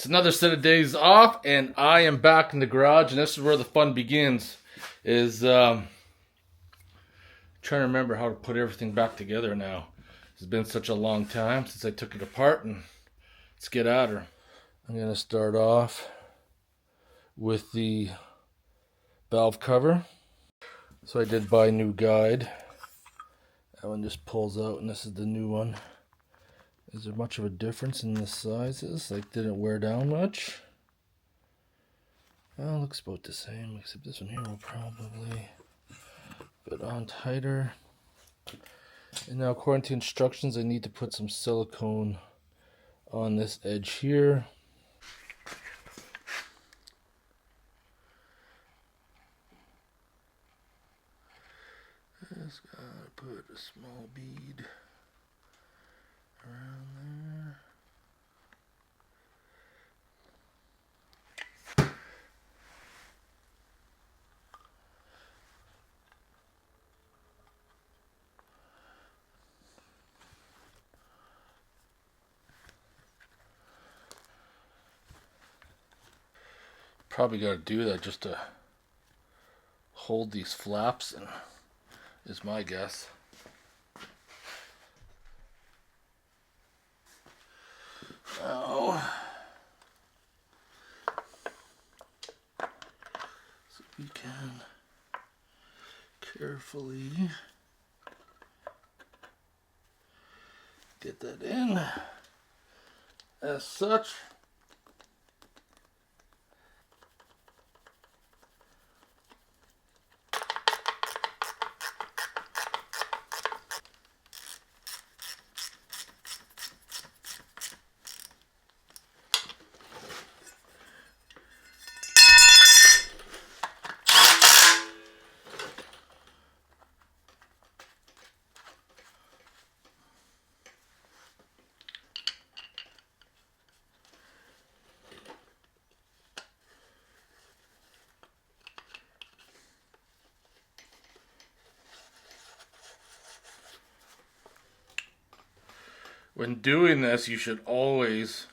It's another set of days off, and I am back in the garage, and this is where the fun begins. Trying to remember how to put everything back together now. It's been such a long time since I took it apart, and let's get at her. I'm going to start off with the valve cover. So I did buy a new guide. That one just pulls out, and this is the new one. Is there much of a difference in the sizes? Like, didn't wear down much? Well, looks about the same, except this one here will probably fit on tighter. And now, according to instructions, I need to put some silicone on this edge here. Just gotta put a small bead around there. Probably got to do that just to hold these flaps in, is my guess. Now, so we can carefully get that in as such. When doing this, you should always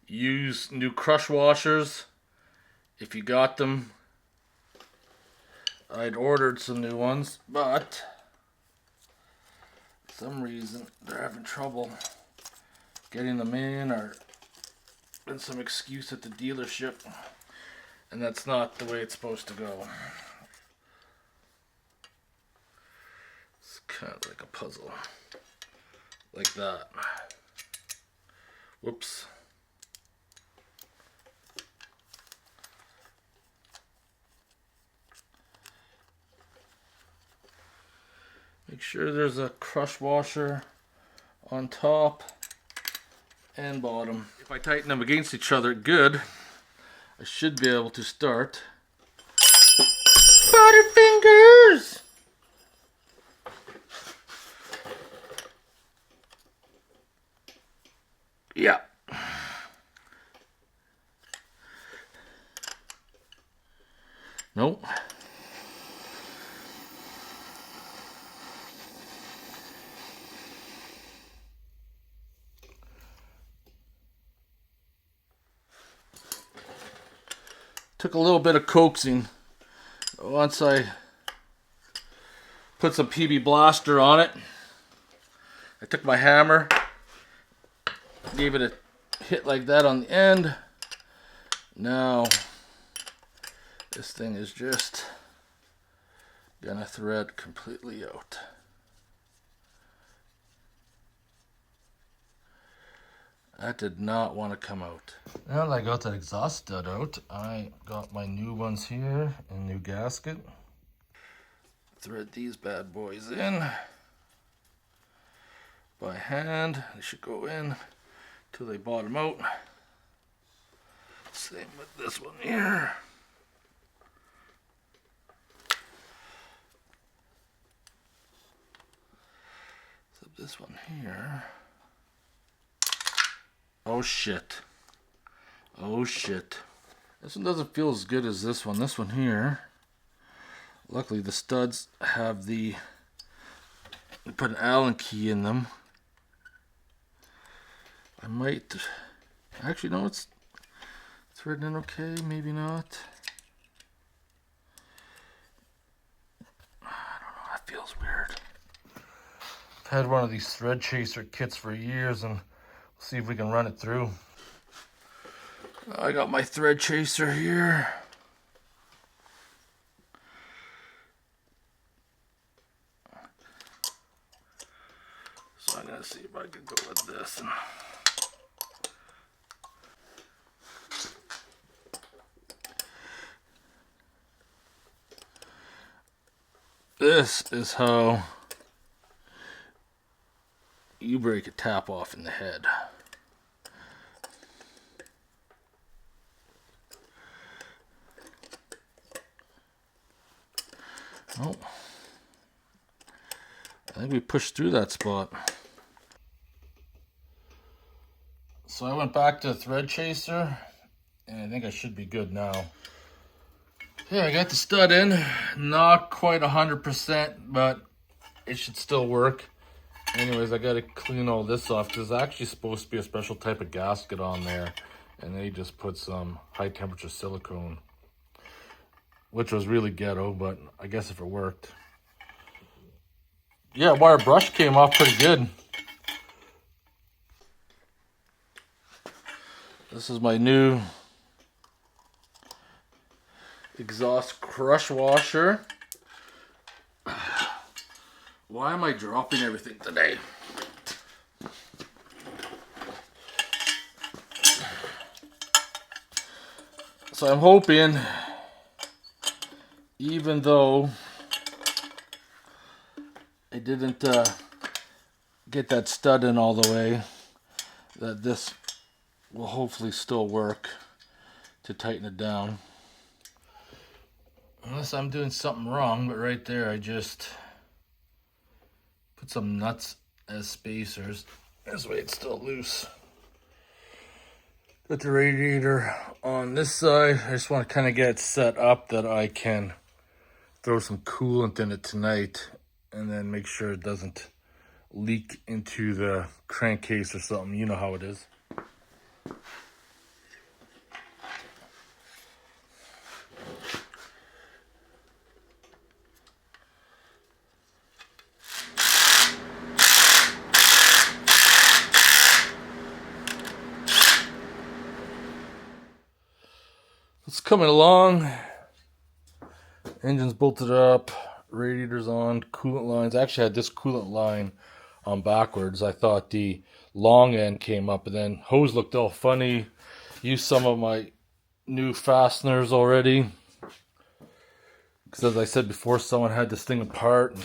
use new crush washers if you got them. I'd ordered some new ones, but for some reason they're having trouble getting them in, or been some excuse at the dealership, and that's not the way it's supposed to go. It's kind of like a puzzle. Like that. Whoops. Make sure there's a crush washer on top and bottom. If I tighten them against each other good, I should be able to start. Butterfingers! Yeah. Nope. Took a little bit of coaxing. Once I put some PB Blaster on it, I took my hammer, gave it a hit like that on the end. Now this thing is just gonna thread completely out. That did not want to come out. Now that I got that exhaust stud out, I got my new ones here and new gasket. Thread these bad boys in by hand. They should go in till they bottom out. Same with this one here. So this one here. Oh shit. Oh shit. This one doesn't feel as good as this one. This one here. Luckily the studs have the, put an Allen key in them. I might Actually, no, it's threading in okay, maybe not. I don't know, that feels weird. I've had one of these thread chaser kits for years, and we'll see if we can run it through. I got my thread chaser here. So I'm gonna see if I can go with this. This is how you break a tap off in the head. Oh, I think we pushed through that spot. So I went back to the thread chaser, and I think I should be good now. Yeah, I got the stud in, not quite 100%, but it should still work. Anyways, I gotta clean all this off because it's actually supposed to be a special type of gasket on there, and they just put some high temperature silicone, which was really ghetto, but I guess if it worked. Yeah, wire brush came off pretty good. This is my new exhaust crush washer. Why am I dropping everything today? So I'm hoping, even though I didn't get that stud in all the way, that this will hopefully still work to tighten it down. Unless I'm doing something wrong, but right there I just put some nuts as spacers. This way it's still loose. Got the radiator on this side. I just want to kind of get it set up that I can throw some coolant in it tonight and then make sure it doesn't leak into the crankcase or something. You know how it is. It's coming along. Engine's bolted up, radiator's on, coolant lines. I actually had this coolant line on backwards. I thought the long end came up, and then hose looked all funny. Used some of my new fasteners already, because as I said before, someone had this thing apart, and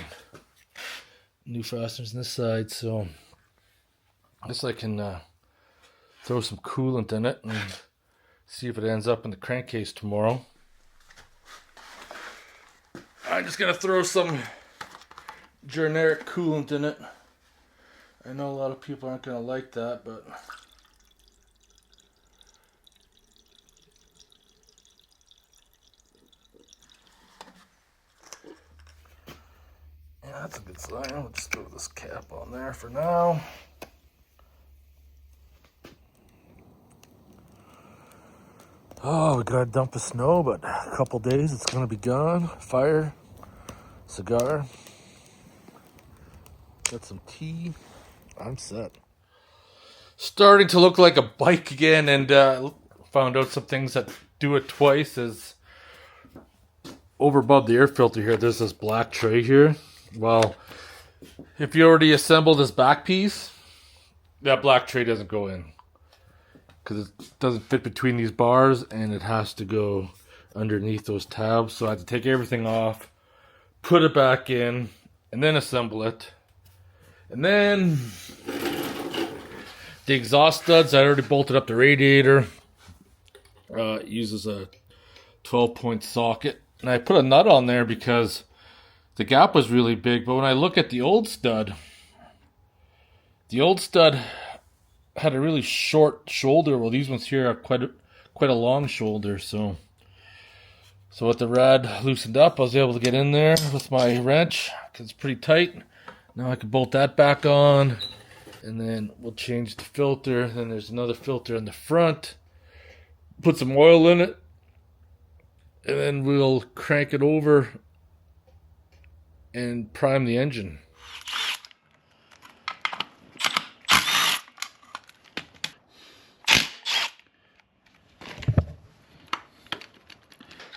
new fasteners on this side. So I guess I can throw some coolant in it and see if it ends up in the crankcase tomorrow. I'm just gonna throw some generic coolant in it. I know a lot of people aren't gonna like that, but yeah, that's a good sign. I'll just throw this cap on there for now. Oh, we gotta dump the snow, but a couple days it's gonna be gone. Fire, cigar, got some tea. I'm set. Starting to look like a bike again, and found out some things that do it twice. Is over above the air filter here, there's this black tray here. Well, if you already assembled this back piece, that black tray doesn't go in, because it doesn't fit between these bars, and it has to go underneath those tabs. So I had to take everything off, put it back in, and then assemble it. And then the exhaust studs, I already bolted up the radiator. It uses a 12-point socket. And I put a nut on there because the gap was really big. But when I look at the old stud had a really short shoulder. Well, these ones here are quite a long shoulder. So with the rad loosened up, I was able to get in there with my wrench because it's pretty tight. Now I can bolt that back on, And then we'll change the filter. Then there's another filter in the front. Put some oil in it. And then we'll crank it over and prime the engine.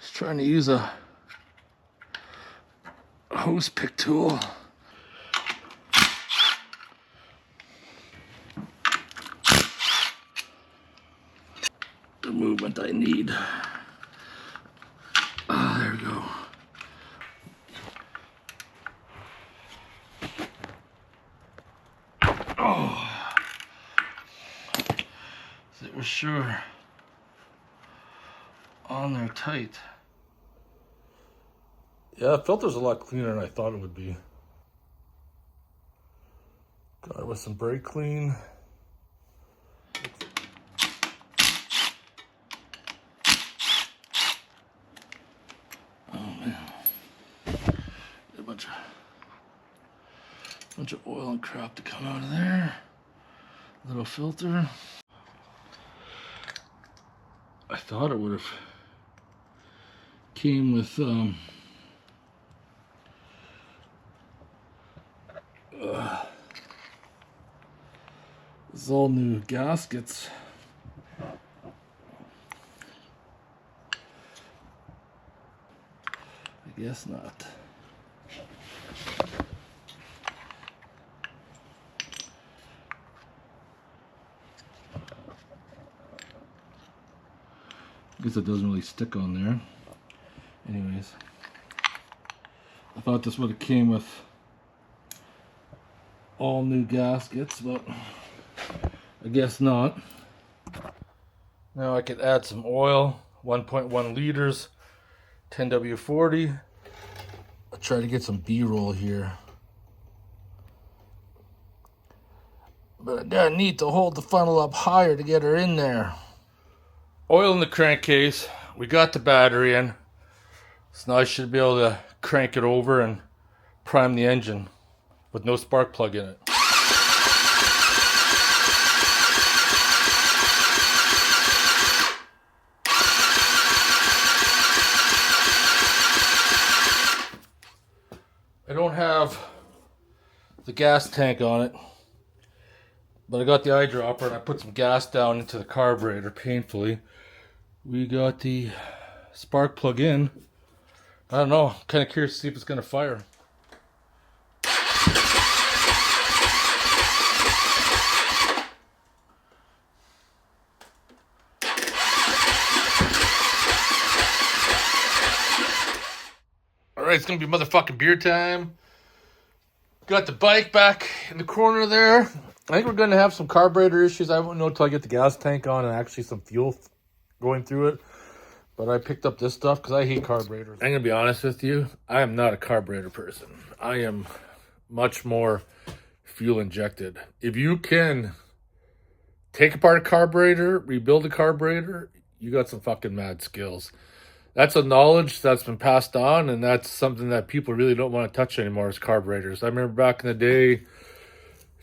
Just trying to use a hose pick tool. The movement I need. Ah, there we go. Oh, so it was sure on there tight. Yeah, the filter's a lot cleaner than I thought it would be. Got it with some brake clean. Oh man, a bunch of oil and crap to come out of there. Little filter. I thought it would have came with it's all new gaskets. I guess not. I guess it doesn't really stick on there. Anyways, I thought this would have came with all new gaskets, but I guess not. Now I could add some oil, 1.1 liters, 10W40. I'll try to get some B-roll here. But I gotta need to hold the funnel up higher to get her in there. Oil in the crankcase. We got the battery in. So now I should be able to crank it over and prime the engine with no spark plug in it. I don't have the gas tank on it, but I got the eyedropper and I put some gas down into the carburetor painfully. We got the spark plug in. I don't know, I'm kind of curious to see if it's going to fire. Alright, it's going to be motherfucking beer time. Got the bike back in the corner there. I think we're going to have some carburetor issues. I won't know until I get the gas tank on and actually some fuel going through it. But I picked up this stuff because I hate carburetors. I'm going to be honest with you. I am not a carburetor person. I am much more fuel injected. If you can take apart a carburetor, rebuild a carburetor, you got some fucking mad skills. That's a knowledge that's been passed on, and that's something that people really don't want to touch anymore is carburetors. I remember back in the day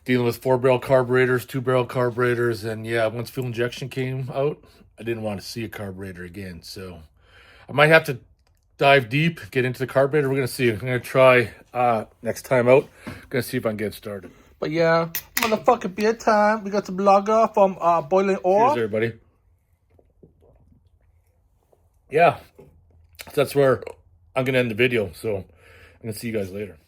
dealing with 4-barrel carburetors, 2-barrel carburetors, and yeah, once fuel injection came out, I didn't want to see a carburetor again. So I might have to dive deep, get into the carburetor. We're going to see. I'm going to try next time out. Going to see if I can get started. But yeah, motherfucking beer time. We got some lager from Boiling Ore. Cheers, everybody. Yeah, so that's where I'm going to end the video. So I'm going to see you guys later.